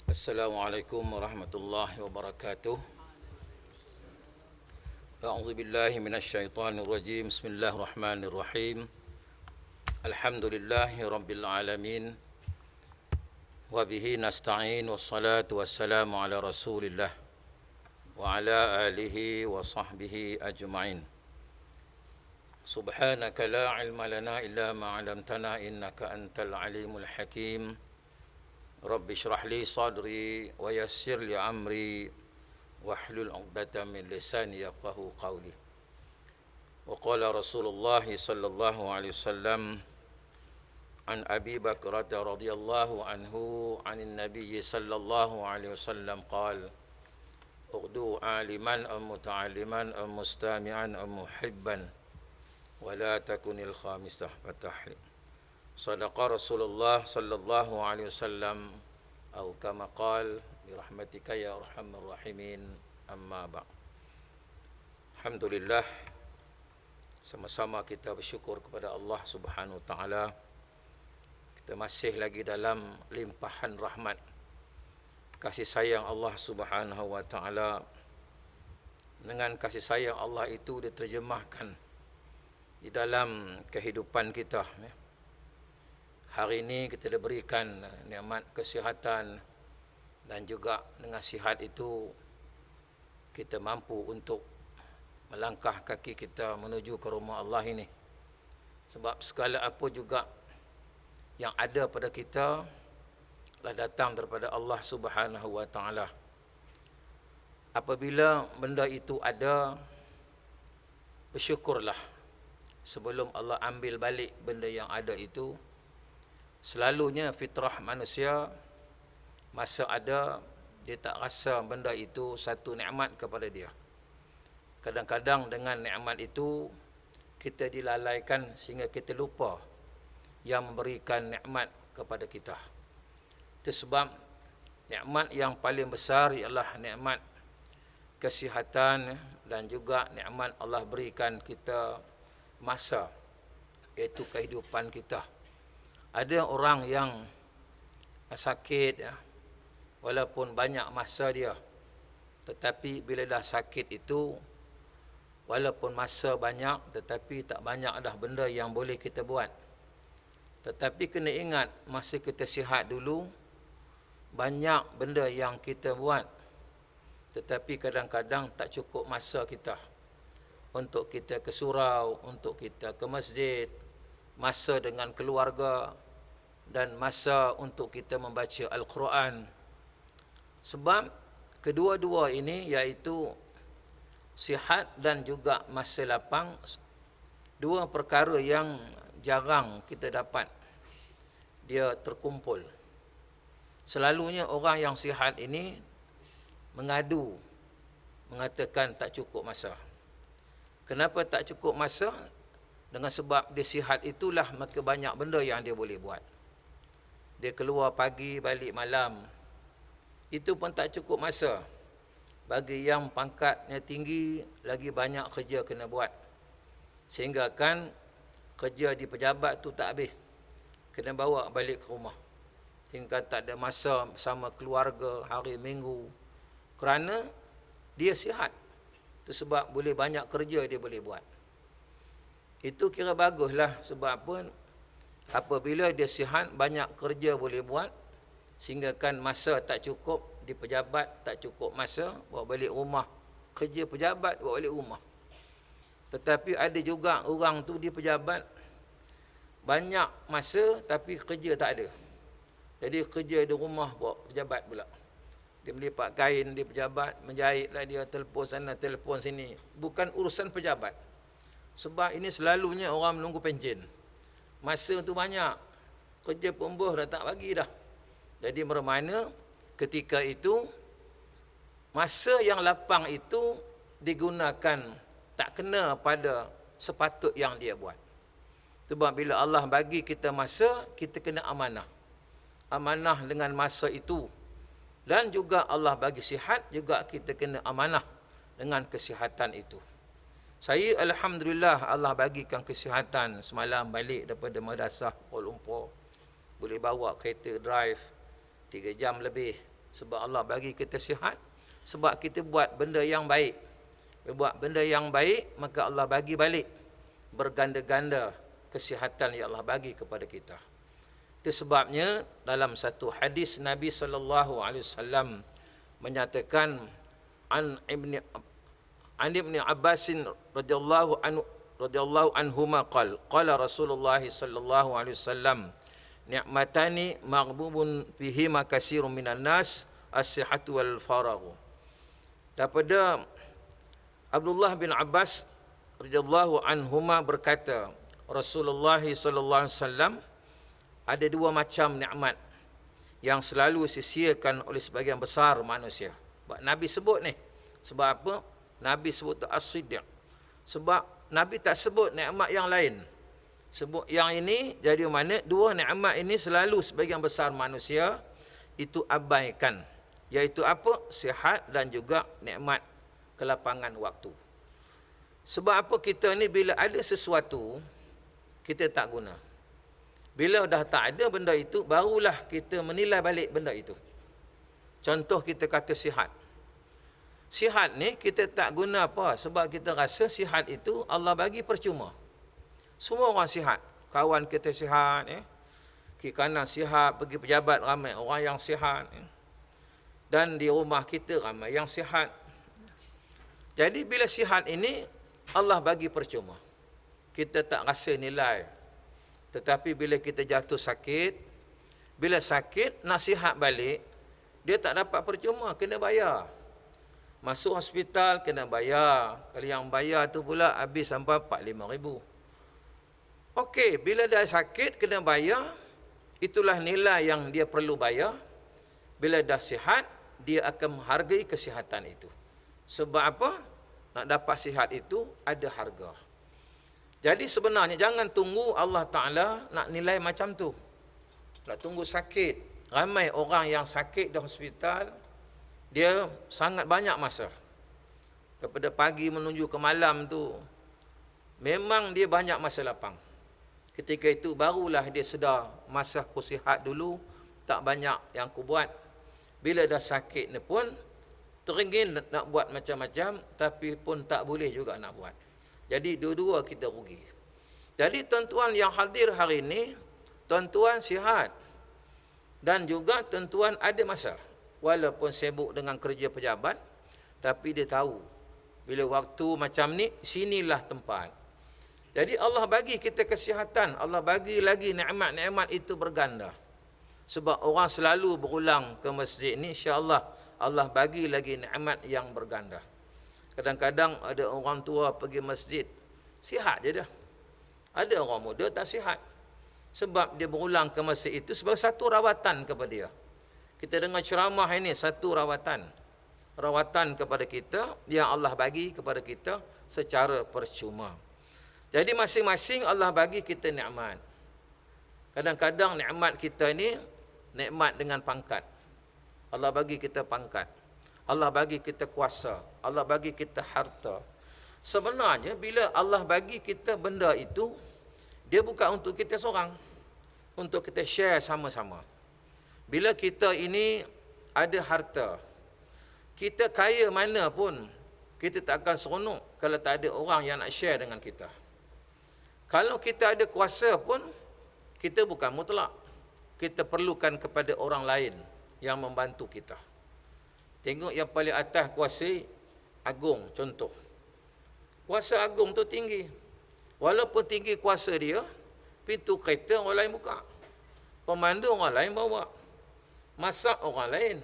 Assalamualaikum warahmatullahi wabarakatuh. A'udzu billahi minasyaitonir rajim. Bismillahirrahmanirrahim. Alhamdulillahi rabbil alamin. Wa bihi nasta'in wassalatu wassalamu ala Rasulillah wa ala alihi wa sahbihi ajma'in. Subhanaka la ilma lana illa ma 'allamtana innaka antal alimul hakim. Rabbi shrah li sadri wa yassir li amri wahlul 'uqdatam min lisani yafqahu qawli. Wa qala Rasulullah sallallahu alaihi wasallam an Abi Bakrah radhiyallahu anhu 'anil Nabiy sallallahu alaihi wasallam qala ughdu 'aliman am muta'alliman am mustami'an am muhibban wa la takunil khamisah fatahli. Sadaqa Rasulullah sallallahu alaihi wasallam atau kama qala bi rahmatika ya arhamar rahimin amma ba'. Alhamdulillah, sama-sama kita bersyukur kepada Allah Subhanahu wa taala. Kita masih lagi dalam limpahan rahmat kasih sayang Allah Subhanahu wa taala. Dengan kasih sayang Allah itu diterjemahkan di dalam kehidupan kita, ya. Hari ini kita diberikan nikmat kesihatan dan juga dengan sihat itu kita mampu untuk melangkah kaki kita menuju ke rumah Allah ini. Sebab segala apa juga yang ada pada kita telah datang daripada Allah Subhanahu wa taala. Apabila benda itu ada, bersyukurlah sebelum Allah ambil balik benda yang ada itu. Selalunya fitrah manusia, masa ada, dia tak rasa benda itu satu nikmat kepada dia. Kadang-kadang dengan nikmat itu kita dilalaikan sehingga kita lupa yang memberikan nikmat kepada kita. Itu sebab nikmat yang paling besar ialah nikmat kesihatan dan juga nikmat Allah berikan kita masa, iaitu kehidupan kita. Ada orang yang sakit, ya, walaupun banyak masa dia, tetapi bila dah sakit itu, walaupun masa banyak, tetapi tak banyak dah benda yang boleh kita buat. Tetapi kena ingat, masa kita sihat dulu, banyak benda yang kita buat, tetapi kadang-kadang tak cukup masa kita untuk kita ke surau, untuk kita ke masjid, masa dengan keluarga, dan masa untuk kita membaca Al-Quran. Sebab kedua-dua ini, iaitu sihat dan juga masa lapang, dua perkara yang jarang kita dapat dia terkumpul. Selalunya orang yang sihat ini mengadu, mengatakan tak cukup masa. Kenapa tak cukup masa? Dengan sebab dia sihat itulah maka banyak benda yang dia boleh buat. Dia keluar pagi, balik malam. Itu pun tak cukup masa. Bagi yang pangkatnya tinggi, lagi banyak kerja kena buat. Sehingga kan kerja di pejabat tu tak habis. Kena bawa balik ke rumah. Sehingga tak ada masa bersama keluarga hari minggu. Kerana dia sihat. Itu sebab boleh banyak kerja dia boleh buat. Itu kira baguslah, sebab pun apabila dia sihat, banyak kerja boleh buat, sehingga kan masa tak cukup di pejabat, tak cukup masa bawa balik rumah. Kerja pejabat bawa balik rumah. Tetapi ada juga orang tu di pejabat banyak masa tapi kerja tak ada. Jadi kerja di rumah bawa pejabat pula. Dia melipat kain di pejabat, menjahitlah dia, telefon sana, telefon sini. Bukan urusan pejabat. Sebab ini selalunya orang menunggu pencen. Masa tu banyak. Kerja pembuh dah tak bagi dah. Jadi bermakna ketika itu, masa yang lapang itu digunakan tak kena pada sepatut yang dia buat. Sebab bila Allah bagi kita masa, kita kena amanah. Amanah dengan masa itu. Dan juga Allah bagi sihat, juga kita kena amanah dengan kesihatan itu. Saya alhamdulillah Allah bagikan kesihatan. Semalam balik daripada madrasah Kuala Lumpur, boleh bawa kereta drive 3 jam lebih. Sebab Allah bagi kita sihat, sebab kita buat benda yang baik. Buat benda yang baik, maka Allah bagi balik berganda-ganda kesihatan yang Allah bagi kepada kita. Itu sebabnya dalam satu hadis Nabi sallallahu alaihi wasallam menyatakan an ibni Abbas radhiyallahu anhuma qala Rasulullah sallallahu alaihi wasallam ni'matani maghdubun fihima katsirun minan nas as-sihhatu wal faragh. Daripada Abdullah bin Abbas radhiyallahu anhuma berkata, Rasulullah sallallahu alaihi wasallam ada dua macam nikmat yang selalu sia-siakan oleh sebagian besar manusia. Nabi sebut ni. Sebab apa? Nabi sebut as-siddiq. Sebab Nabi tak sebut nikmat yang lain. Sebut yang ini, jadi mana dua nikmat ini selalu sebagian besar manusia itu abaikan. Iaitu apa? Sihat dan juga nikmat kelapangan waktu. Sebab apa kita ni bila ada sesuatu, kita tak guna. Bila dah tak ada benda itu, barulah kita menilai balik benda itu. Contoh kita kata sihat. Sihat ni kita tak guna apa? Sebab kita rasa sihat itu Allah bagi percuma. Semua orang sihat. Kawan kita sihat. Kiri kanan sihat, pergi pejabat ramai orang yang sihat. Dan di rumah kita ramai yang sihat. Jadi bila sihat ini, Allah bagi percuma. Kita tak rasa nilai. Tetapi bila kita jatuh sakit, bila sakit, nasihat balik, dia tak dapat percuma, kena bayar. Masuk hospital, kena bayar. Kalau yang bayar tu pula habis sampai 4-5 ribu. Okey, bila dah sakit, kena bayar. Itulah nilai yang dia perlu bayar. Bila dah sihat, dia akan menghargai kesihatan itu. Sebab apa? Nak dapat sihat itu, ada harga. Jadi sebenarnya jangan tunggu Allah Ta'ala nak nilai macam tu. Nak tunggu sakit. Ramai orang yang sakit di hospital, dia sangat banyak masa. Daripada pagi menuju ke malam tu, memang dia banyak masa lapang. Ketika itu barulah dia sedar, masa aku sihat dulu, tak banyak yang aku buat. Bila dah sakit ni pun, teringin nak buat macam-macam, tapi pun tak boleh juga nak buat. Jadi dua-dua kita rugi. Jadi tuan-tuan yang hadir hari ini, tuan-tuan sihat. Dan juga tuan-tuan ada masa. Walaupun sibuk dengan kerja pejabat, tapi dia tahu. Bila waktu macam ni, sinilah tempat. Jadi Allah bagi kita kesihatan. Allah bagi lagi nikmat-nikmat itu berganda. Sebab orang selalu berulang ke masjid ni, insya-Allah Allah bagi lagi nikmat yang berganda. Kadang-kadang ada orang tua pergi masjid, sihat je dah. Ada orang muda tak sihat. Sebab dia berulang ke masjid itu sebagai satu rawatan kepada dia. Kita dengar ceramah ini, satu rawatan. Rawatan kepada kita yang Allah bagi kepada kita secara percuma. Jadi masing-masing Allah bagi kita nikmat. Kadang-kadang nikmat kita ni, nikmat dengan pangkat. Allah bagi kita pangkat. Allah bagi kita kuasa. Allah bagi kita harta. Sebenarnya bila Allah bagi kita benda itu, dia bukan untuk kita seorang. Untuk kita share sama-sama. Bila kita ini ada harta, kita kaya mana pun, kita tak akan seronok kalau tak ada orang yang nak share dengan kita. Kalau kita ada kuasa pun, kita bukan mutlak. Kita perlukan kepada orang lain yang membantu kita. Tengok yang paling atas kuasa agung, contoh. Kuasa agung tu tinggi. Walaupun tinggi kuasa dia, pintu kereta orang lain buka. Pemandu orang lain bawa. Masak orang lain.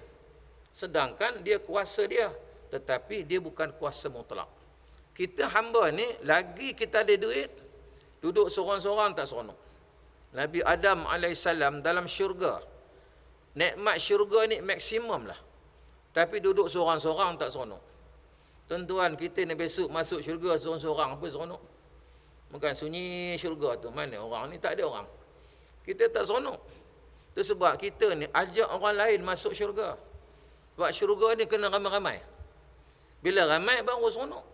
Sedangkan dia kuasa dia. Tetapi dia bukan kuasa mutlak. Kita hamba ni, lagi kita ada duit, duduk seorang-seorang tak seronok. Nabi Adam AS dalam syurga. Nikmat syurga ni maksimum lah. Tapi duduk seorang-seorang tak seronok. Tuan-tuan, kita ni besok masuk syurga seorang-seorang, apa seronok? Bukan sunyi syurga tu. Mana orang ni? Tak ada orang. Kita tak seronok. Itu sebab kita ni ajak orang lain masuk syurga. Sebab syurga ni kena ramai-ramai. Bila ramai baru seronok.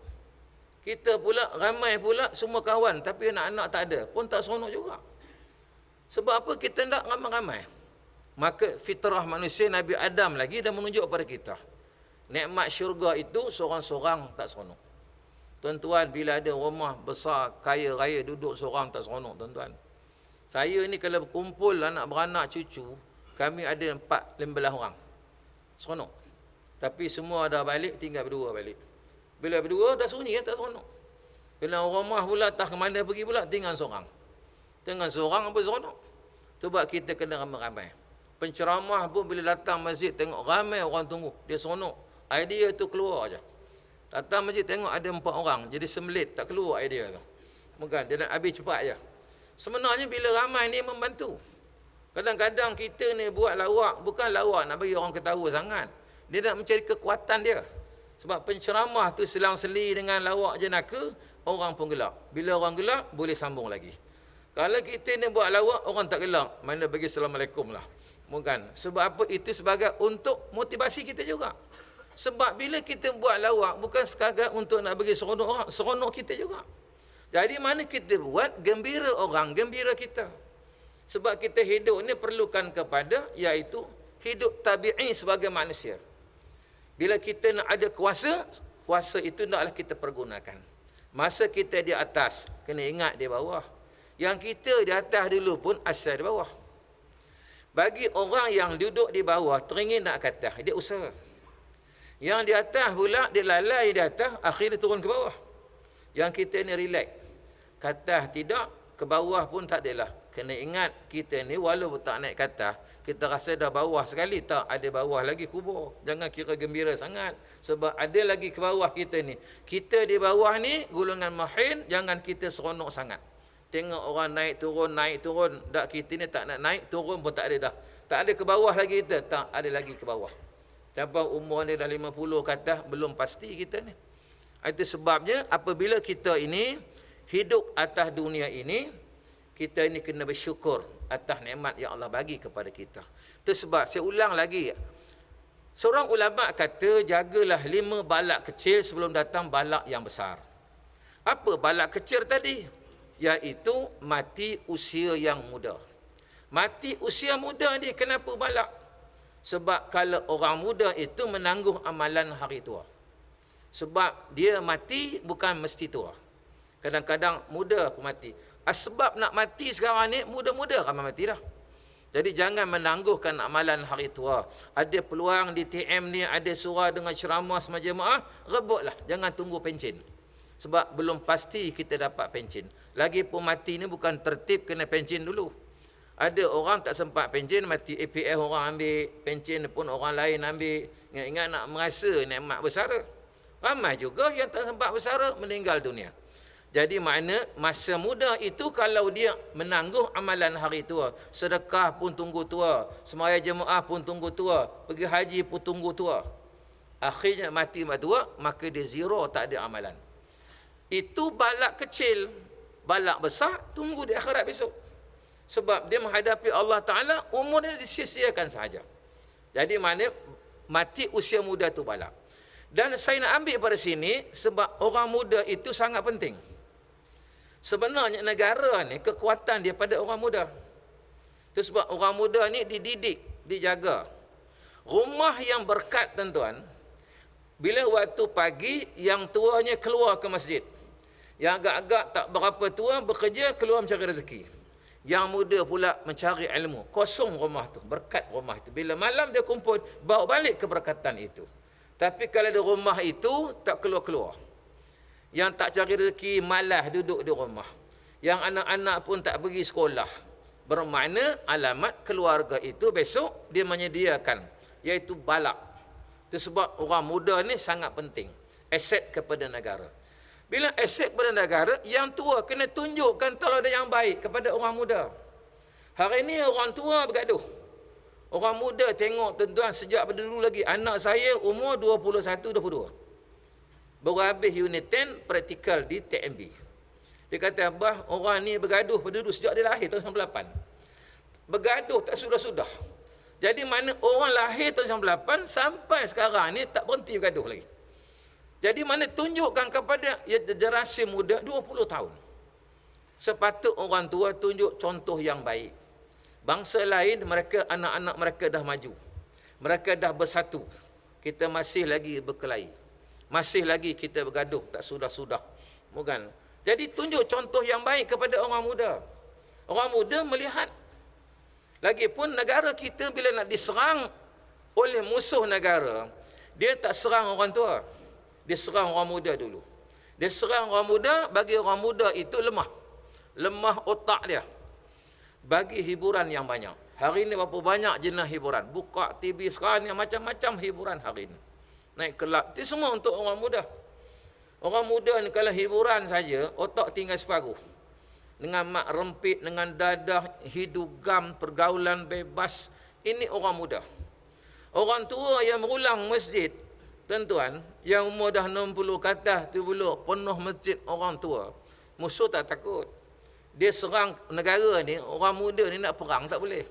Kita pula ramai pula semua kawan, tapi anak-anak tak ada, pun tak seronok juga. Sebab apa? Kita nak ramai-ramai. Maka fitrah manusia Nabi Adam lagi dah menunjuk kepada kita. Nikmat syurga itu seorang-seorang tak seronok. Tuan-tuan, bila ada rumah besar, kaya raya, duduk seorang tak seronok, tuan-tuan. Saya ni kalau berkumpul anak beranak cucu, kami ada 4-15 orang. Seronok. Tapi semua dah balik, tinggal berdua balik. Bila berdua, dah sunyi, tak seronok. Bila rumah pula, tak ke mana pergi pula, tinggal seorang. Tinggal seorang, apa seronok? Sebab kita kena ramai-ramai. Penceramah pun bila datang masjid, tengok ramai orang tunggu. Dia seronok. Idea tu keluar je. Datang masjid, tengok ada 4 orang. Jadi sembelit, tak keluar idea tu. Bukan, dia nak habis cepat je. Sebenarnya bila ramai ni membantu. Kadang-kadang kita ni buat lawak, bukan lawak nak bagi orang ketawa sangat. Dia nak mencari kekuatan dia. Sebab penceramah tu selang-seli dengan lawak jenaka, orang pun gelak. Bila orang gelak, boleh sambung lagi. Kalau kita ni buat lawak, orang tak gelak. Mana bagi Assalamualaikum lah. Bukan. Sebab apa? Itu sebagai untuk motivasi kita juga. Sebab bila kita buat lawak, bukan sekadar untuk nak bagi seronok orang, seronok kita juga. Jadi mana kita buat, gembira orang, gembira kita. Sebab kita hidup ni perlukan kepada, iaitu hidup tabi'i sebagai manusia. Bila kita nak ada kuasa, kuasa itu naklah kita pergunakan. Masa kita di atas, kena ingat di bawah. Yang kita di atas dulu pun asal di bawah. Bagi orang yang duduk di bawah, teringin nak ke atas, dia usaha. Yang di atas pula, dia lalai di atas, akhirnya turun ke bawah. Yang kita ni relax. Ke atas tidak, ke bawah pun tak adalah. Kena ingat, kita ni walaupun tak naik ke atas, kita rasa dah bawah sekali, tak ada bawah lagi kubur. Jangan kira gembira sangat. Sebab ada lagi ke bawah kita ni. Kita di bawah ni, golongan mahin, jangan kita seronok sangat. Tengok orang naik turun. Tak, kita ni tak nak naik, turun pun tak ada dah. Tak ada ke bawah lagi kita, tak ada lagi ke bawah. Sampai umur dia dah 50 ke atas, belum pasti kita ni. Itu sebabnya, apabila kita ini hidup atas dunia ini, kita ini kena bersyukur atas nikmat yang Allah bagi kepada kita. Itu sebab, saya ulang lagi. Seorang ulama kata, jagalah 5 balak kecil sebelum datang balak yang besar. Apa balak kecil tadi? Iaitu mati usia yang muda. Mati usia muda ni kenapa balak? Sebab kalau orang muda itu menangguh amalan hari tua. Sebab dia mati bukan mesti tua. Kadang-kadang muda pun mati. Sebab nak mati sekarang ni, muda-muda ramai mati dah. Jadi jangan menangguhkan amalan hari tua. Ada peluang di TM ni, ada surah dengan ceramah semua jemaah, rebutlah. Jangan tunggu pencen. Sebab belum pasti kita dapat pencen. Lagipun mati ni bukan tertib kena pencen dulu. Ada orang tak sempat pencen, mati APF orang ambil, pencen pun orang lain ambil. Ingat-ingat nak merasa nikmat bersara. Ramai juga yang tak sempat bersara, meninggal dunia. Jadi makna masa muda itu kalau dia menangguh amalan hari tua, sedekah pun tunggu tua, sembahyang jemaah pun tunggu tua, pergi haji pun tunggu tua. Akhirnya mati tua, maka dia zero, tak ada amalan. Itu balak kecil. Balak besar, tunggu di akhirat besok. Sebab dia menghadapi Allah Ta'ala, umurnya disia-siakan sahaja. Jadi mana mati usia muda itu balak. Dan saya nak ambil pada sini, sebab orang muda itu sangat penting. Sebenarnya negara ni kekuatan dia pada orang muda. Itu sebab orang muda ni dididik, dijaga. Rumah yang berkat, tuan-tuan, bila waktu pagi yang tuanya keluar ke masjid, yang agak-agak tak berapa tua bekerja keluar mencari rezeki. Yang muda pula mencari ilmu. Kosong rumah tu, berkat rumah tu. Bila malam dia kumpul, bawa balik keberkatan itu. Tapi kalau ada rumah itu tak keluar-keluar. Yang tak cari rezeki malas duduk di rumah. Yang anak-anak pun tak pergi sekolah. Bermakna alamat keluarga itu besok dia menyediakan, iaitu balak. Itu sebab orang muda ni sangat penting. Aset kepada negara. Bila aset kepada negara, yang tua kena tunjukkan teladan yang baik kepada orang muda. Hari ini orang tua bergaduh. Orang muda tengok, tuan-tuan, sejak pada dulu lagi. Anak saya umur 21-22. Baru habis unit 10 praktikal di TMB. Dia kata, abah, orang ni bergaduh pada dulu sejak dia lahir tahun 98. Bergaduh tak sudah-sudah. Jadi mana orang lahir tahun 98 sampai sekarang ni tak berhenti bergaduh lagi. Jadi mana tunjukkan kepada generasi muda 20 tahun. Sepatut orang tua tunjuk contoh yang baik. Bangsa lain, mereka anak-anak mereka dah maju. Mereka dah bersatu. Kita masih lagi berkelahi. Masih lagi kita bergaduh, tak sudah-sudah. Bukan? Jadi tunjuk contoh yang baik kepada orang muda. Orang muda melihat. Lagipun negara kita bila nak diserang oleh musuh negara, dia tak serang orang tua. Dia serang orang muda dulu. Dia serang orang muda, bagi orang muda itu lemah. Lemah otak dia. Bagi hiburan yang banyak. Hari ini berapa banyak jenis hiburan. Buka TV sekarang ni macam-macam hiburan hari ini. Naik kelab. Itu semua untuk orang muda. Orang muda ni kalau hiburan saja, otak tinggal separuh. Dengan mak rempit, dengan dadah, hidugam, pergaulan bebas. Ini orang muda. Orang tua yang berulang masjid, tuan-tuan, yang umur dah 60 ke atas, 70, penuh masjid orang tua. Musuh tak takut. Dia serang negara ni, orang muda ni nak perang tak boleh.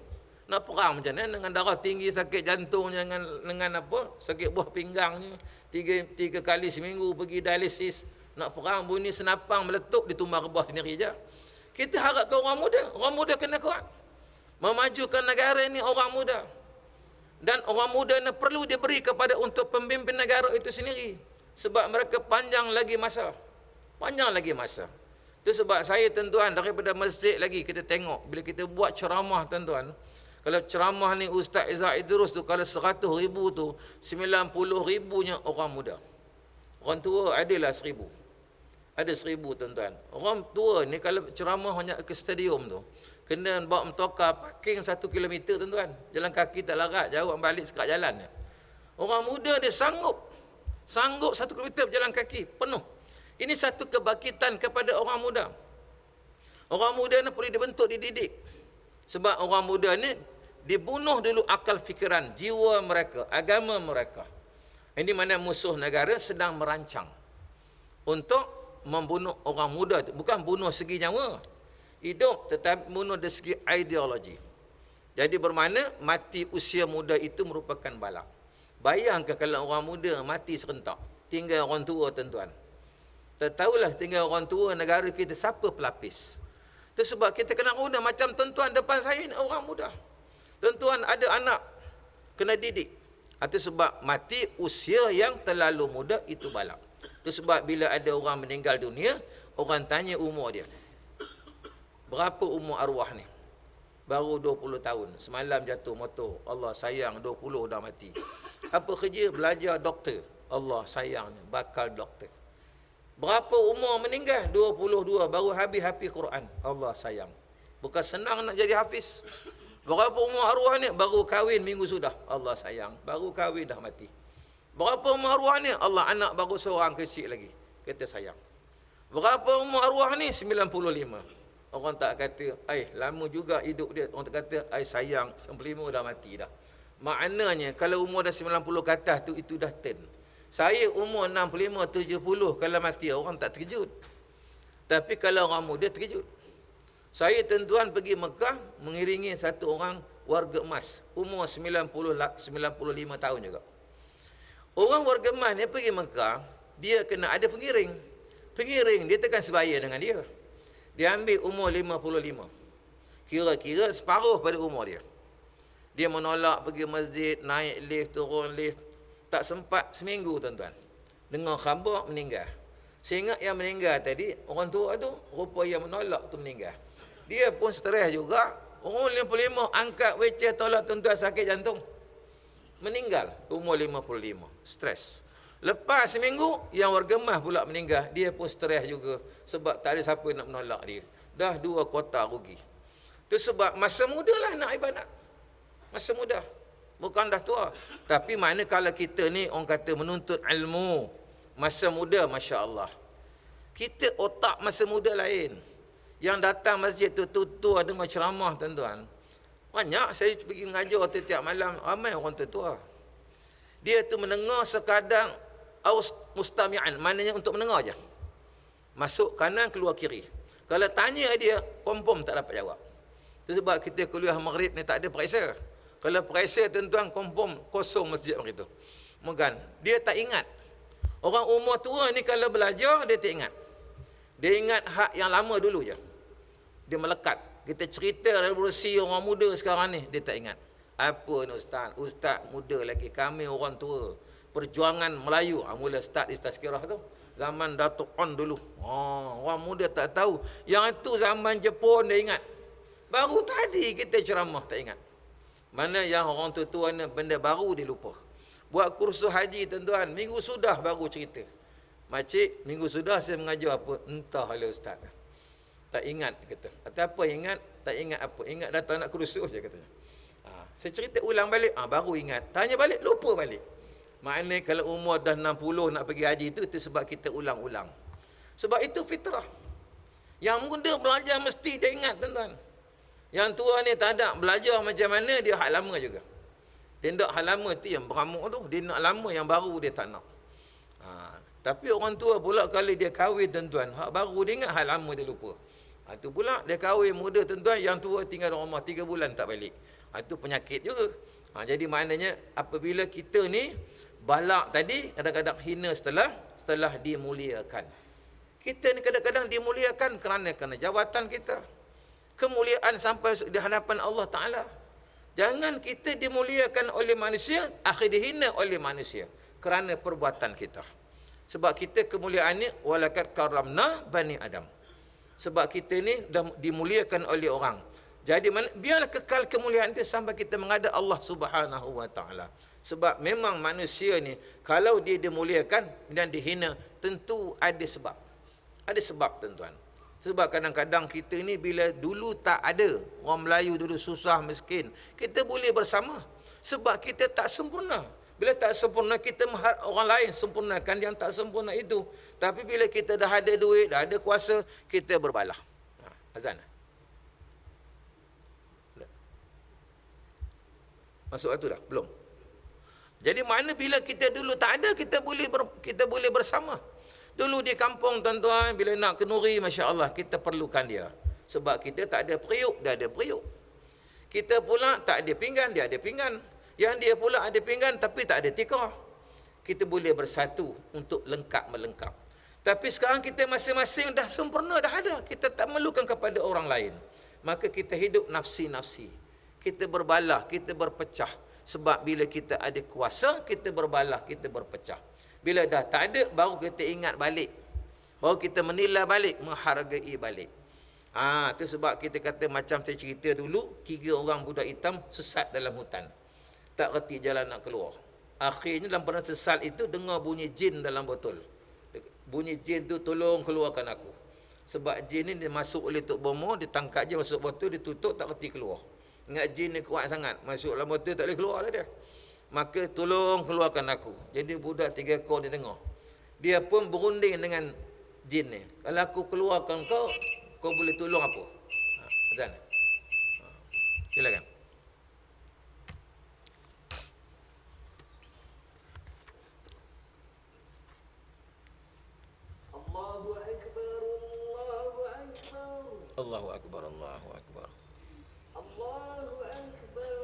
Nak perang macam mana? Dengan darah tinggi, sakit jantungnya, dengan apa? Sakit buah pinggangnya. Tiga kali seminggu pergi dialisis. Nak perang, bunyi senapang meletup, ditumbang rebah sendiri je. Kita harap ke orang muda kena kuat. Memajukan negara ni orang muda. Dan orang muda ni perlu diberi kepada untuk pemimpin negara itu sendiri. Sebab mereka panjang lagi masa. Panjang lagi masa. Itu sebab saya, tuan-tuan, daripada masjid lagi kita tengok. Bila kita buat ceramah, tuan-tuan. Kalau ceramah ni Ustaz Izzah Idrus tu, kalau 100,000 tu, 90,000-nya orang muda. Orang tua adalah 1,000. Ada 1,000, tuan-tuan. Orang tua ni kalau ceramah hanya ke stadium tu, kena bawa motorkar parking 1 kilometer, tuan-tuan. Jalan kaki tak larat, jauh balik sekat jalan. Orang muda dia sanggup 1 kilometer berjalan kaki, penuh. Ini satu kebangkitan kepada orang muda. Orang muda ni perlu dibentuk, dididik. Sebab orang muda ni dibunuh dulu akal fikiran, jiwa mereka, agama mereka. Ini mana musuh negara sedang merancang untuk membunuh orang muda. Bukan bunuh segi nyawa, hidup, tetapi bunuh dari segi ideologi. Jadi bermakna mati usia muda itu merupakan bala. Bayangkan kalau orang muda mati serentak, tinggal orang tua, tuan-tuan. Tak tahulah tinggal orang tua negara kita, siapa pelapis. Itu sebab kita kena guna macam tuan-tuan depan saya ni orang muda. Tuan-tuan ada anak, kena didik. Itu sebab mati usia yang terlalu muda itu balak. Itu sebab bila ada orang meninggal dunia, orang tanya umur dia. Berapa umur arwah ni? Baru 20 tahun. Semalam jatuh motor. Allah sayang, 20 dah mati. Apa kerja? Belajar doktor. Allah sayang, bakal doktor. Berapa umur meninggal? 22. Baru habis Quran. Allah sayang. Bukan senang nak jadi hafiz. Berapa umur arwah ni? Baru kahwin minggu sudah. Allah sayang. Baru kahwin dah mati. Berapa umur arwah ni? Allah anak baru seorang kecil lagi. Kita sayang. Berapa umur arwah ni? 95. Orang tak kata, lama juga hidup dia. Orang tak kata, sayang, 95 dah mati dah. Maknanya, kalau umur dah 90 ke atas tu, itu dah turn. Saya umur 65, 70, kalau mati orang tak terkejut. Tapi kalau orang muda terkejut. Saya, tuan-tuan, pergi Mekah mengiringi satu orang warga emas. Umur 95 tahun juga. Orang warga emas ni pergi Mekah, dia kena ada pengiring. Pengiring, dia tekan sebaya dengan dia. Dia ambil umur 55. Kira-kira separuh pada umur dia. Dia menolak pergi masjid, naik lift, turun lift. Tak sempat seminggu, tuan-tuan. Dengar khabar meninggal. Saya ingat yang meninggal tadi, orang tua tu, rupa yang menolak tu meninggal. Dia pun stres juga. Umur 55, angkat wheelchair tolak, tuan-tuan, sakit jantung. Meninggal, umur 55. Stres. Lepas seminggu, yang warga emas pula meninggal. Dia pun stres juga. Sebab tak ada siapa nak menolak dia. Dah 2 kota rugi. Itu sebab masa muda lah nak ibadat. Masa muda. Bukan dah tua. Tapi mana kalau kita ni, orang kata menuntut ilmu. Masa muda, Masya Allah. Kita otak masa muda lain. Yang datang masjid tu tua dengar ceramah, tuan-tuan. Banyak saya pergi mengajar setiap malam. Ramai orang tua. Dia tu mendengar sekadar mustami'an. Maknanya untuk mendengar je. Masuk kanan, keluar kiri. Kalau tanya dia, confirm tak dapat jawab. Itu sebab kita kuliah maghrib ni tak ada periksa. Kalau periksa, tuan-tuan, confirm kosong masjid begitu. Bukan. Dia tak ingat. Orang umur tua ni kalau belajar, dia tak ingat. Dia ingat hak yang lama dulu je. Dia melekat. kita cerita revolusi orang muda sekarang ni, dia tak ingat. Apa ni ustaz? Ustaz muda lagi, kami orang tua. Perjuangan Melayu, mula start di tazkirah tu. Zaman Datuk On dulu. Orang muda tak tahu. Yang itu zaman Jepun dia ingat. Baru tadi kita ceramah tak ingat. Mana yang orang tua-tua ni benda baru dia lupa. Buat kursus haji tuan-tuan, minggu sudah baru cerita. Makcik, minggu sudah saya mengajar apa? Entahlah ustaz. Tak ingat kata. Kata apa ingat? Tak ingat apa. Ingat datang nak kursus je katanya. Saya cerita ulang balik, baru ingat. Tanya balik, lupa balik. Maknanya kalau umur dah 60 nak pergi haji itu sebab kita ulang-ulang. Sebab itu fitrah. Yang muda belajar mesti dia ingat tuan-tuan. Yang tua ni tak ada belajar macam mana, dia hak lama juga. Dia nak hal lama tu yang beramuk tu. Dia nak lama, yang baru dia tak nak. Tapi orang tua pula kali dia kahwin tuan-tuan, hak baru dia ingat, hal lama dia lupa. Itu pula dia kahwin muda tuan-tuan, yang tua tinggal di rumah 3 bulan tak balik. Itu penyakit juga. Jadi maknanya apabila kita ni balak tadi, kadang-kadang hina setelah dimuliakan. Kita ni kadang-kadang dimuliakan kerana jabatan kita. Kemuliaan sampai di hadapan Allah Ta'ala. Jangan kita dimuliakan oleh manusia, akhir dihina oleh manusia kerana perbuatan kita. Sebab kita kemuliaan ni walaqad karramna bani Adam. Sebab kita ni dah dimuliakan oleh orang. Jadi biarlah kekal kemuliaan itu sampai kita menghadap Allah Subhanahu wa taala. Sebab memang manusia ni kalau dia dimuliakan dan dihina, tentu ada sebab. Ada sebab tuan-tuan. Sebab kadang-kadang kita ni bila dulu tak ada, orang Melayu dulu susah, miskin, kita boleh bersama. Sebab kita tak sempurna. Bila tak sempurna, kita mengharap orang lain sempurnakan yang tak sempurna itu. Tapi bila kita dah ada duit, dah ada kuasa, kita berbalah. Azan. Masuk waktu dah? Belum? Jadi mana bila kita dulu tak ada, kita boleh bersama. Dulu di kampung tuan-tuan, bila nak kenuri, Masya Allah, kita perlukan dia. Sebab kita tak ada periuk, dia ada periuk. Kita pula tak ada pinggan, dia ada pinggan. Yang dia pula ada pinggan, tapi tak ada tikar. Kita boleh bersatu untuk lengkap melengkap. Tapi sekarang kita masing-masing dah sempurna, dah ada. Kita tak memerlukan kepada orang lain. Maka kita hidup nafsi-nafsi. Kita berbalah, kita berpecah. Sebab bila kita ada kuasa, kita berbalah, kita berpecah. Bila dah tak ada, baru kita ingat balik. Baru kita menilai balik, menghargai balik. Itu sebab kita kata macam saya cerita dulu, 3 orang budak hitam sesat dalam hutan. Tak reti jalan nak keluar. Akhirnya dalam pada sesat itu, dengar bunyi jin dalam botol. Bunyi jin tu, tolong keluarkan aku. Sebab jin ni dia masuk oleh Tok Bomo, dia tangkap je masuk botol, dia tutup, tak reti keluar. Ingat jin ni kuat sangat. Masuk dalam botol, tak boleh keluar lah dia. Maka tolong keluarkan aku. Jadi budak 3 ekor dia dengar. Dia pun berunding dengan jin ni. Kalau aku keluarkan kau, kau boleh tolong apa? Azan. Silakan. Allahu Akbar, Allahu Akbar. Allahu Akbar, Allahu Akbar. Allahu Akbar.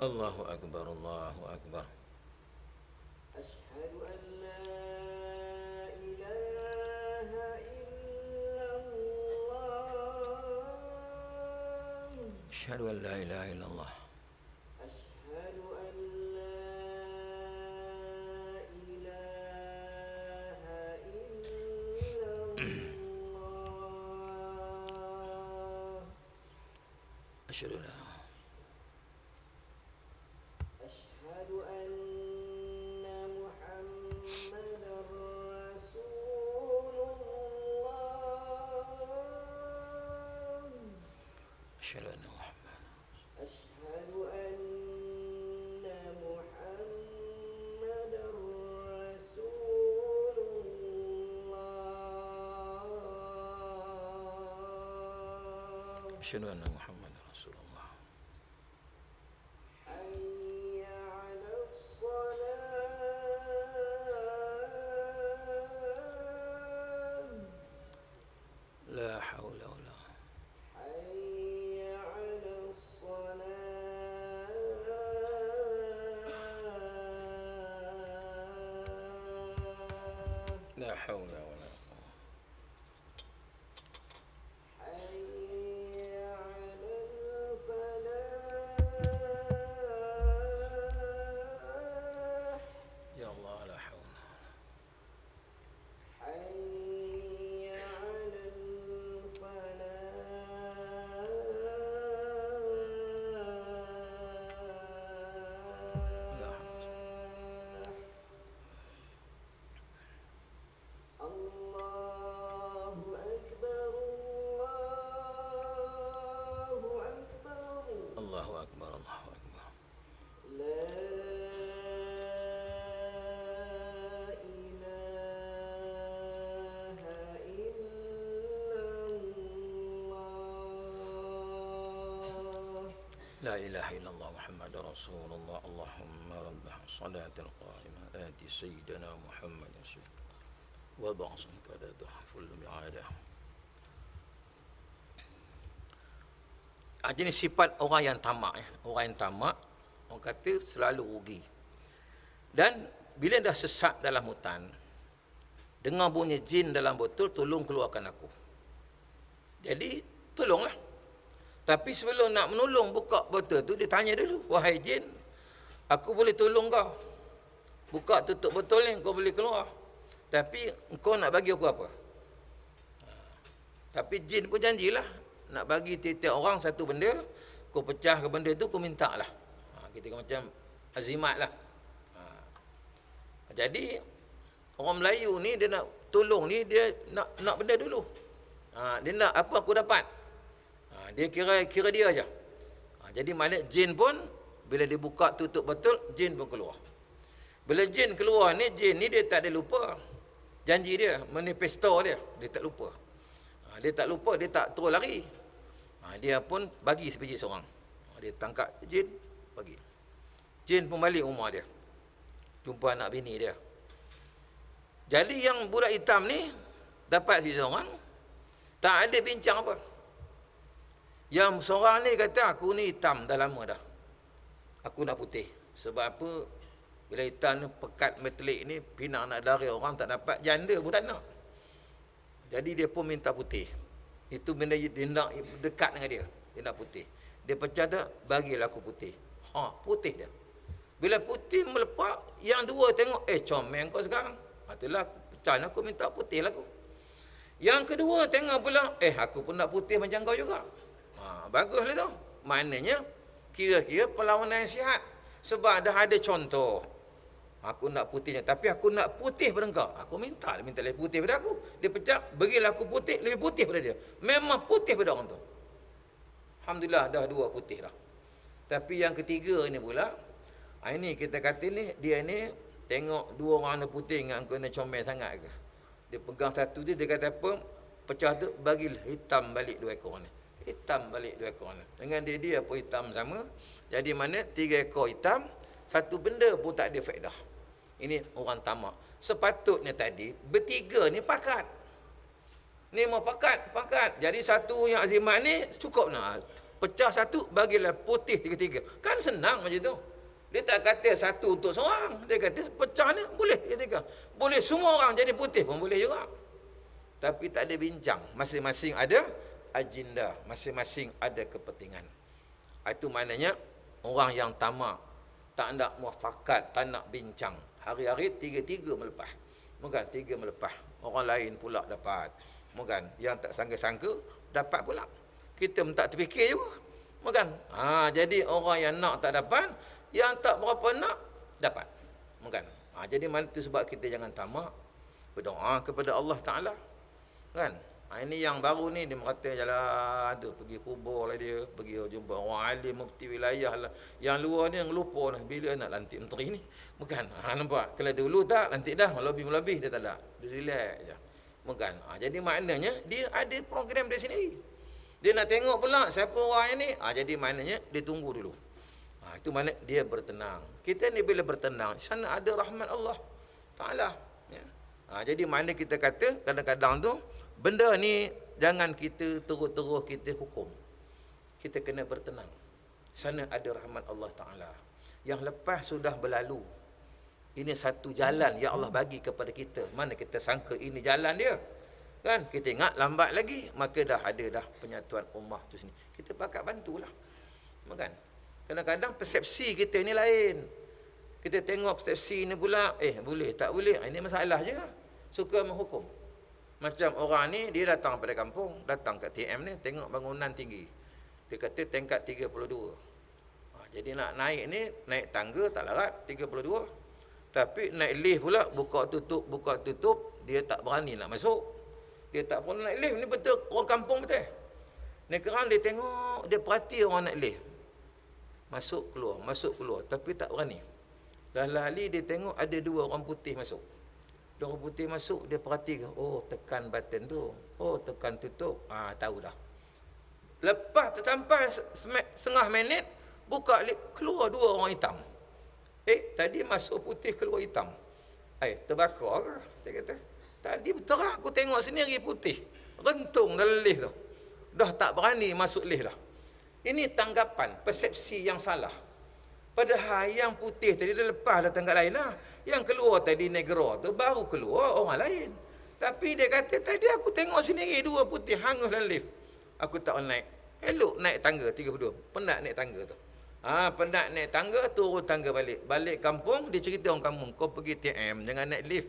Allahu Akbar, Allahu Akbar. Asyhadu an la ilaha illallah. Asyhadu an la ilaha illallah. Asyhadu an la ilaha illallah. Asyhadu an أشهد أن محمد أشهد أن محمد رسول الله أشهد أن محمد رسول الله حي على الصلاة لا حول ولا لا حول La ilaha illallah Muhammadur Rasulullah. Allahumma rabbah salatil qa'imah ati sayyidina Muhammad wa ba'sun kada tahful bi'adah. Jenis sifat orang yang tamak. Orang yang tamak, orang kata selalu rugi. Dan bila dah sesat dalam hutan, dengar bunyi jin dalam botol, tolong keluarkan aku. Jadi, tolonglah. Tapi sebelum nak menolong buka botol tu, dia tanya dulu, wahai jin, aku boleh tolong kau. Buka tutup botol ni, kau boleh keluar. Tapi, kau nak bagi aku apa? Tapi jin pun janjilah, nak bagi tiap-tiap orang satu benda, kau pecah ke benda tu, kau minta lah. Kita macam azimat lah. Jadi, orang Melayu ni, dia nak tolong ni, dia nak benda dulu. Dia nak apa aku dapat. Dia kira dia aja. Jadi mana jin pun, bila dia buka tutup betul, jin pun keluar. Bila jin keluar ni, jin ni dia tak ada lupa janji dia, manifesto dia tak lupa. Dia tak lupa, dia tak terus lari. Dia pun bagi sebiji seorang. Dia tangkap jin, bagi. Jin pun balik rumah dia, jumpa anak bini dia. Jadi yang budak hitam ni dapat sebiji seorang, tak ada bincang apa. Yang seorang ni kata, aku ni hitam dah lama dah, aku nak putih. Sebab apa? Bila hitam ni pekat metalik ni, pinak nak dari orang tak dapat, janda pun tak nak. Jadi dia pun minta putih. Itu benda dia nak dekat dengan dia. Dia nak putih. Dia pecah tak, bagilah aku putih. Putih dia. Bila putih melepak, yang dua tengok, comel kau sekarang. Itulah pecah, aku minta putih lah aku. Yang kedua tengok pula, aku pun nak putih macam kau juga. Baguslah tu. Maknanya, kira-kira perlawanan yang sihat. Sebab dah ada contoh. Aku nak putihnya, tapi aku nak putih pada kau. Aku minta lebih putih pada aku. Dia pecah, berilah aku putih, lebih putih pada dia. Memang putih pada orang tu. Alhamdulillah, dah dua putih dah. Tapi yang ketiga ni pula, ini kita kata ni, dia ni, tengok dua orang nak putih dengan kena comel sangat ke. Dia pegang satu dia kata apa, pecah tu, bagilah hitam balik dua ekor ni. Hitam balik dua ekor ni. Dengan dia pun hitam sama. Jadi mana, 3 ekor hitam, satu benda pun tak ada faedah. Ini orang tamak. Sepatutnya tadi, bertiga ni pakat. Ni mau pakat. Jadi satu yang azimat ni, cukup nak. Pecah satu, bagilah putih tiga-tiga. Kan senang macam tu. Dia tak kata satu untuk seorang. Dia kata pecah ni, boleh tiga-tiga. Boleh semua orang jadi putih pun boleh juga. Tapi tak ada bincang. Masing-masing ada agenda. Masing-masing ada kepentingan. Itu maknanya, orang yang tamak. Tak nak muafakat, tak nak bincang. Hari-hari tiga-tiga melepas. Bukan, 3 melepas. Orang lain pula dapat. Bukan, yang tak sangka-sangka, dapat pula. Kita pun tak terfikir juga. Bukan. Jadi orang yang nak tak dapat, yang tak berapa nak, dapat. Bukan. Jadi mana tu sebab kita jangan tamak. Berdoa kepada Allah Ta'ala. Kan? Ini yang baru ni, dia kata jalan tu, pergi kubur lah dia, pergi jumpa orang alim, mufti wilayah lah. Yang luar ni yang lupa lah, bila nak lantik menteri ni. Bukan, nampak? Kalau dulu tak, lantik dah, melebih-melebih, dia tak ada. Dia relax je. Bukan. Jadi maknanya, dia ada program dia sendiri. Dia nak tengok pula siapa orang ni. Jadi maknanya, dia tunggu dulu. Itu makna dia bertenang. Kita ni bila bertenang, sana ada rahmat Allah Ta'ala. Ya. Jadi mana kita kata, kadang-kadang tu, benda ni jangan kita terus-terus kita hukum. Kita kena bertenang. Sana ada rahmat Allah Ta'ala. Yang lepas sudah berlalu. Ini satu jalan yang Allah bagi kepada kita. Mana kita sangka ini jalan dia. Kan? Kita ingat lambat lagi. Maka dah ada dah penyatuan ummah tu sini. Kita pakat bantulah. Bukan? Kadang-kadang persepsi kita ni lain. Kita tengok persepsi ni pula. Boleh tak boleh. Ini masalah je. Suka menghukum. Macam orang ni, dia datang pada kampung, datang kat TM ni, tengok bangunan tinggi. Dia kata tingkat 32. Jadi nak naik ni, naik tangga tak larat, 32. Tapi naik lift pula, buka tutup, dia tak berani nak masuk. Dia tak pernah naik lift, ni betul orang kampung betul. Ni kerana dia tengok, dia perhati orang naik lift. Masuk keluar, tapi tak berani. Dah lali dia tengok ada 2 orang putih masuk. Orang putih masuk, dia perhatikan. Tekan button tu. Tekan tutup. Tahu dah. Lepas tersampai setengah minit, Buka lip, keluar 2 orang hitam. Tadi masuk putih, keluar hitam. Terbakar ke? Dia kata, tadi terang aku tengok sendiri putih. Rentung dalam lift tu. Dah tak berani masuk lift dah. Ini tanggapan, persepsi yang salah. Padahal yang putih tadi dah lepas dah tanggal lain lah. Yang keluar tadi negro tu baru keluar orang lain. Tapi dia kata, tadi aku tengok sendiri 2 putih hangus dalam lift. Aku tak naik. Elok naik tangga 32. Penat naik tangga tu. Penat naik tangga, turun tangga balik. Balik kampung, dia cerita orang kampung, kau pergi TM, jangan naik lift.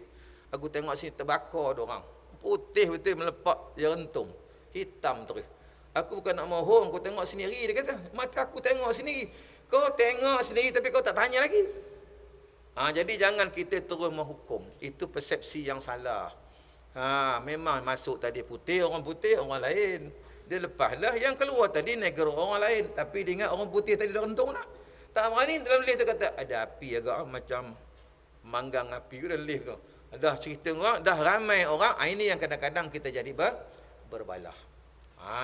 Aku tengok sini terbakar orang. Putih betul melepak, dia rentung. Hitam terus. Aku bukan nak mohon, kau tengok sendiri, dia kata. Mata aku tengok sendiri. Kau tengok sendiri tapi kau tak tanya lagi. Jadi jangan kita terus menghukum. Itu persepsi yang salah. Memang masuk tadi putih, orang lain. Dia lepaslah, yang keluar tadi negro orang lain. Tapi dia ingat orang putih tadi dah rentung dah. Tak berani dalam lift tu kata, ada api agak macam manggang api dalam lift tu. Dah cerita orang, dah ramai orang. Ini yang kadang-kadang kita jadi berbalah.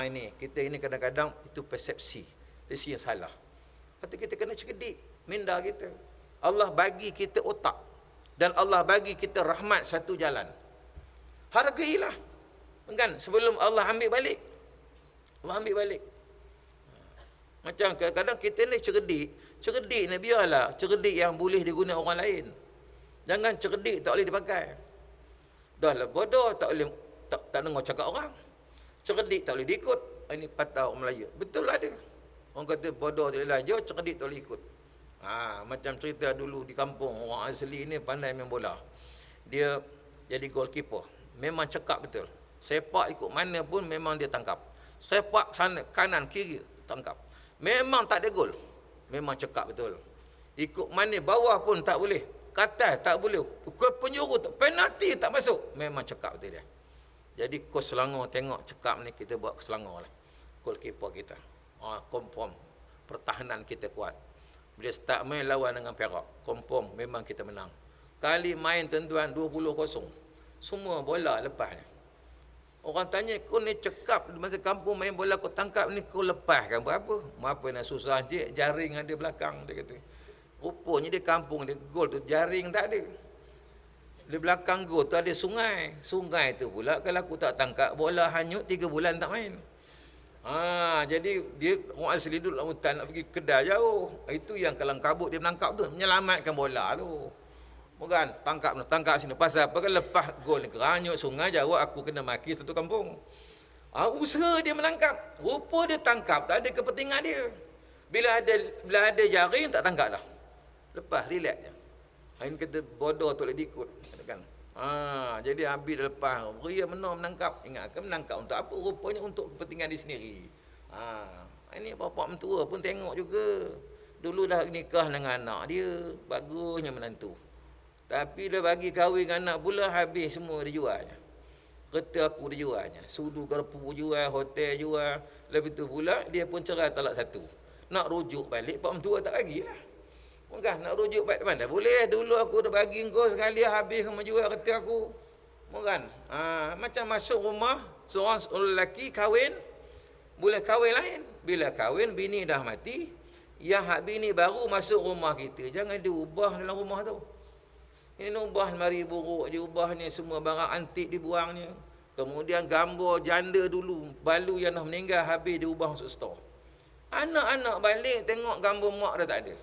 Ini, kita ini kadang-kadang itu persepsi. Persepsi yang salah. Lepas tu kita kena cerdik. Minda kita. Allah bagi kita otak. Dan Allah bagi kita rahmat satu jalan. Hargailah. Kan? Sebelum Allah ambil balik. Allah ambil balik. Macam kadang-kadang kita ni cerdik. Cerdik ni biarlah. Cerdik yang boleh digunakan orang lain. Jangan cerdik tak boleh dipakai. Dah lah bodoh tak boleh tak dengar cakap orang. Cerdik tak boleh diikut. Ini patah orang Melayu. Betul ada. Orang kata bodoh tak boleh laju, cerdik tak boleh ikut. Macam cerita dulu di kampung, orang asli ni pandai main bola. Dia jadi goalkeeper. Memang cekap betul. Sepak ikut mana pun memang dia tangkap. Sepak sana, kanan, kiri, tangkap. Memang tak ada gol. Memang cekap betul. Ikut mana bawah pun tak boleh. Katas tak boleh. Ke penjuru, penalti tak masuk. Memang cekap betul dia. Jadi kos Selangor tengok cekap ni, kita buat ke Selangor lah. Goalkeeper kita. Confirm. Pertahanan kita kuat. Bila start main lawan dengan Perak. Confirm memang kita menang. Kali main tuan-tuan 20-0. Semua bola lepas ni. Orang tanya, kau ni cekap masa kampung main bola kau tangkap ni kau lepaskan berapa? Apa nak susah je, jaring ada belakang, dia kata. Rupanya di kampung dia gol tu jaring tak ada. Di belakang gol tu ada sungai. Sungai tu pula kalau aku tak tangkap bola hanyut 3 bulan tak main. Jadi dia orang asli duduk dalam hutan nak pergi kedai jauh. Itu yang kalang kabut dia menangkap tu, menyelamatkan bola tu. Bukan tangkap sini pasal apa kan lepas gol ni keranyut sungai jauh aku kena maki satu kampung. Usaha dia menangkap. Rupa dia tangkap tak ada kepentingan dia. Bila ada jaring tak tangkap dah. Lepas relax je. Ini kata bodoh tu boleh diikut kan. Jadi habis lepas ria menangkap. Ingat ke menangkap untuk apa? Rupanya untuk kepentingan dia sendiri. Ini bapak mentua pun tengok juga. Dulu dah nikah dengan anak dia, bagusnya menantu. Tapi dia bagi kahwin dengan anak pula, habis semua dia jualnya. Kereta aku dia jualnya. Sudu garpu jual, hotel jual. Lepas tu pula, dia pun cerai talak satu. Nak rujuk balik, pak mentua tak bagilah. Bukan, nak rujuk balik mana? Boleh, dulu aku dah bagi kau sekali, habis kamu jual kereta aku. Bukan? Macam masuk rumah, seorang lelaki kahwin, boleh kahwin lain. Bila kahwin, bini dah mati, yang hak bini baru masuk rumah kita. Jangan diubah dalam rumah tu. Ini ubah mari buruk, diubah ni semua barang antik dibuangnya. Kemudian gambar janda dulu, balu yang dah meninggal habis diubah masuk stor. Anak-anak balik tengok gambar mak dah tak ada.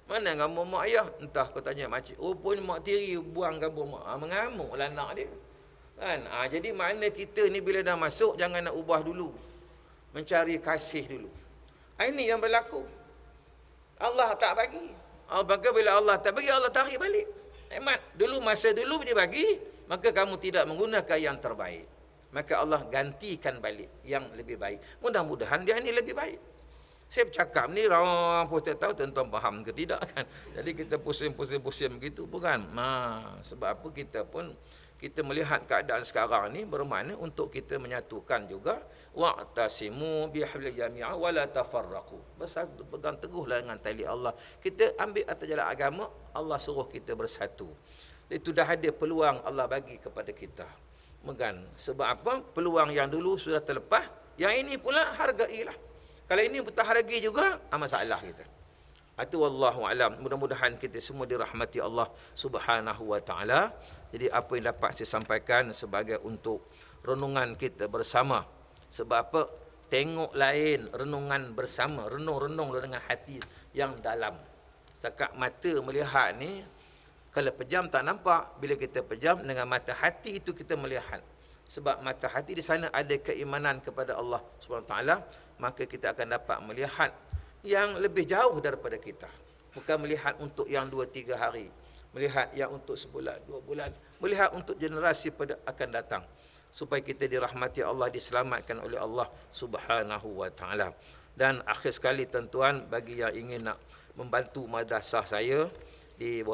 Mana gambar mak ayah? Entah kau tanya makcik. Rupanya mak tiri buang gambar mak. Mengamuklah anak dia. Kan? Jadi makna kita ni bila dah masuk jangan nak ubah dulu. Mencari kasih dulu. Ini yang berlaku. Allah tak bagi. Maka bila Allah tak bagi, Allah tarik balik. Hemat. Dulu masa dulu dia bagi, maka kamu tidak menggunakan yang terbaik. Maka Allah gantikan balik yang lebih baik. Mudah-mudahan dia ni lebih baik. Saya bercakap ni orang pun tak tahu tuan-tuan faham ke tidak kan. Jadi kita pusing-pusing begitu bukan. Sebab apa kita melihat keadaan sekarang ni bermakna untuk kita menyatukan juga wa'tasimu bihablil jami'a wala tafarraqu. Bersatu, pegang teguhlah dengan tali Allah. Kita ambil atas jalan agama, Allah suruh kita bersatu. Itu dah ada peluang Allah bagi kepada kita. Bukan. Sebab apa? Peluang yang dulu sudah terlepas, yang ini pula hargailah. Kalau ini tak hargai juga, masalah kita. Itu wallahu alam. Mudah-mudahan kita semua dirahmati Allah Subhanahu wa taala. Jadi apa yang dapat saya sampaikan sebagai untuk renungan kita bersama. Sebab apa? Tengok lain renungan bersama, renung-renung dengan hati yang dalam. Setakat mata melihat ni, kalau pejam tak nampak. Bila kita pejam dengan mata hati itu kita melihat. Sebab mata hati di sana ada keimanan kepada Allah Subhanahu wa taala, maka kita akan dapat melihat yang lebih jauh daripada kita. Bukan melihat untuk yang 2-3 hari. Melihat yang untuk sebulan, 2 bulan. Melihat untuk generasi pada akan datang. Supaya kita dirahmati Allah, diselamatkan oleh Allah Subhanahu wa taala. Dan akhir sekali tuan-tuan, bagi yang ingin nak membantu madrasah saya di